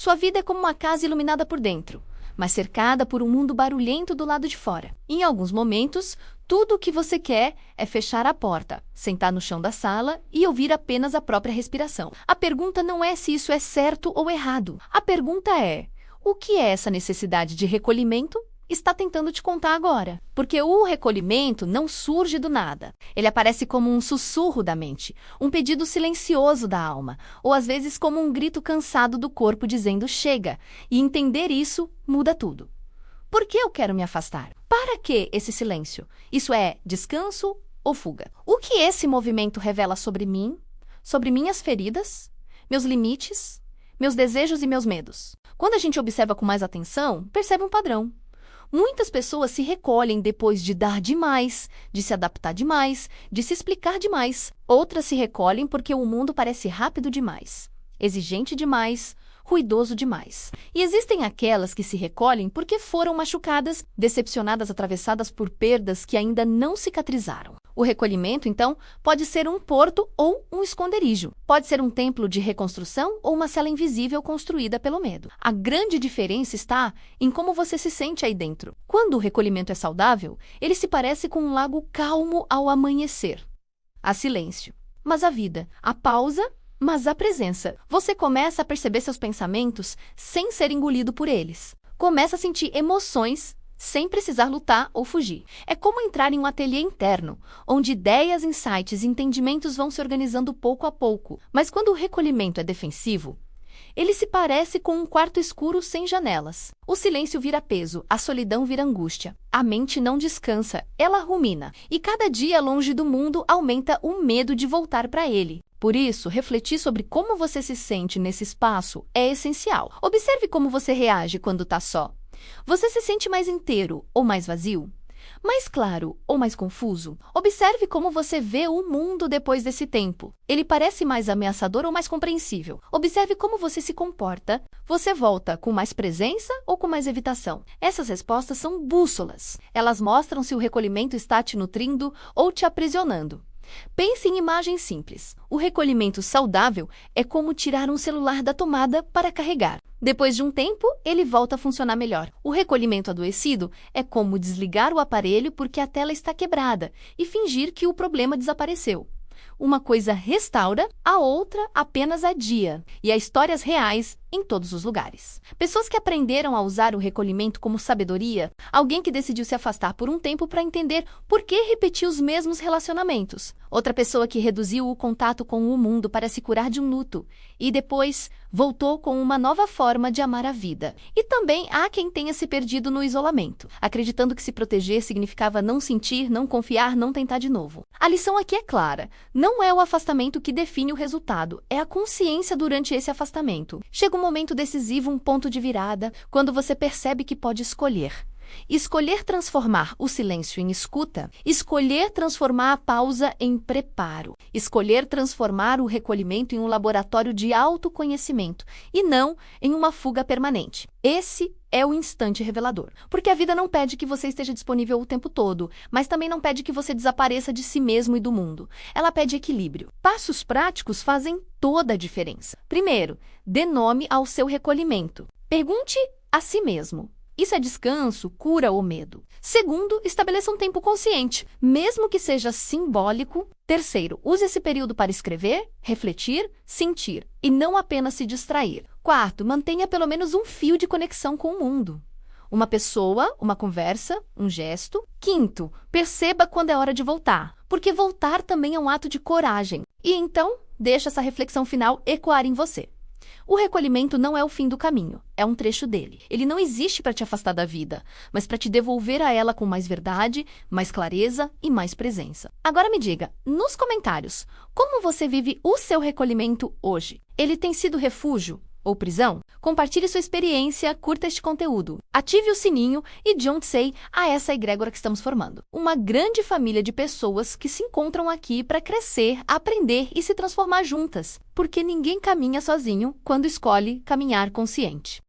Sua vida é como uma casa iluminada por dentro, mas cercada por um mundo barulhento do lado de fora. Em alguns momentos, tudo o que você quer é fechar a porta, sentar no chão da sala e ouvir apenas a própria respiração. A pergunta não é se isso é certo ou errado. A pergunta é: o que é essa necessidade de recolhimento está tentando te contar agora? Porque o recolhimento não surge do nada. Ele aparece como um sussurro da mente, um pedido silencioso da alma, ou às vezes como um grito cansado do corpo dizendo chega, e entender isso muda tudo. Por que eu quero me afastar? Para que esse silêncio? Isso é descanso ou fuga? O que esse movimento revela sobre mim, sobre minhas feridas, meus limites, meus desejos e meus medos? Quando a gente observa com mais atenção, percebe um padrão. Muitas pessoas se recolhem depois de dar demais, de se adaptar demais, de se explicar demais. Outras se recolhem porque o mundo parece rápido demais, exigente demais, ruidoso demais. E existem aquelas que se recolhem porque foram machucadas, decepcionadas, atravessadas por perdas que ainda não cicatrizaram. O recolhimento, então, pode ser um porto ou um esconderijo. Pode ser um templo de reconstrução ou uma cela invisível construída pelo medo. A grande diferença está em como você se sente aí dentro. Quando o recolhimento é saudável, ele se parece com um lago calmo ao amanhecer. Há silêncio, mas há vida. Há pausa, mas há presença. Você começa a perceber seus pensamentos sem ser engolido por eles. Começa a sentir emoções sem precisar lutar ou fugir. É como entrar em um ateliê interno, onde ideias, insights e entendimentos vão se organizando pouco a pouco. Mas quando o recolhimento é defensivo, ele se parece com um quarto escuro sem janelas. O silêncio vira peso, a solidão vira angústia. A mente não descansa, ela rumina. E cada dia longe do mundo aumenta o medo de voltar para ele. Por isso, refletir sobre como você se sente nesse espaço é essencial. Observe como você reage quando está só. Você se sente mais inteiro ou mais vazio? Mais claro ou mais confuso? Observe como você vê o mundo depois desse tempo. Ele parece mais ameaçador ou mais compreensível? Observe como você se comporta. Você volta com mais presença ou com mais evitação? Essas respostas são bússolas. Elas mostram se o recolhimento está te nutrindo ou te aprisionando. Pense em imagens simples. O recolhimento saudável é como tirar um celular da tomada para carregar. Depois de um tempo, ele volta a funcionar melhor. O recolhimento adoecido é como desligar o aparelho porque a tela está quebrada e fingir que o problema desapareceu. Uma coisa restaura, a outra apenas adia. E há histórias reais em todos os lugares. Pessoas que aprenderam a usar o recolhimento como sabedoria, alguém que decidiu se afastar por um tempo para entender por que repetir os mesmos relacionamentos. Outra pessoa que reduziu o contato com o mundo para se curar de um luto e depois voltou com uma nova forma de amar a vida. E também há quem tenha se perdido no isolamento, acreditando que se proteger significava não sentir, não confiar, não tentar de novo. A lição aqui é clara. Não é o afastamento que define o resultado, é a consciência durante esse afastamento. Chega um momento decisivo, um ponto de virada, quando você percebe que pode escolher. Escolher transformar o silêncio em escuta, escolher transformar a pausa em preparo, escolher transformar o recolhimento em um laboratório de autoconhecimento e não em uma fuga permanente. Esse é o instante revelador. Porque a vida não pede que você esteja disponível o tempo todo, mas também não pede que você desapareça de si mesmo e do mundo. Ela pede equilíbrio. Passos práticos fazem toda a diferença. Primeiro, dê nome ao seu recolhimento. Pergunte a si mesmo: isso é descanso, cura ou medo? Segundo, estabeleça um tempo consciente, mesmo que seja simbólico. Terceiro, use esse período para escrever, refletir, sentir e não apenas se distrair. Quarto, mantenha pelo menos um fio de conexão com o mundo. Uma pessoa, uma conversa, um gesto. Quinto, perceba quando é hora de voltar, porque voltar também é um ato de coragem. E então, deixe essa reflexão final ecoar em você. O recolhimento não é o fim do caminho, é um trecho dele. Ele não existe para te afastar da vida, mas para te devolver a ela com mais verdade, mais clareza e mais presença. Agora me diga, nos comentários, como você vive o seu recolhimento hoje? Ele tem sido refúgio ou prisão? Compartilhe sua experiência, curta este conteúdo, ative o sininho e junte-se a essa egrégora que estamos formando. Uma grande família de pessoas que se encontram aqui para crescer, aprender e se transformar juntas, porque ninguém caminha sozinho quando escolhe caminhar consciente.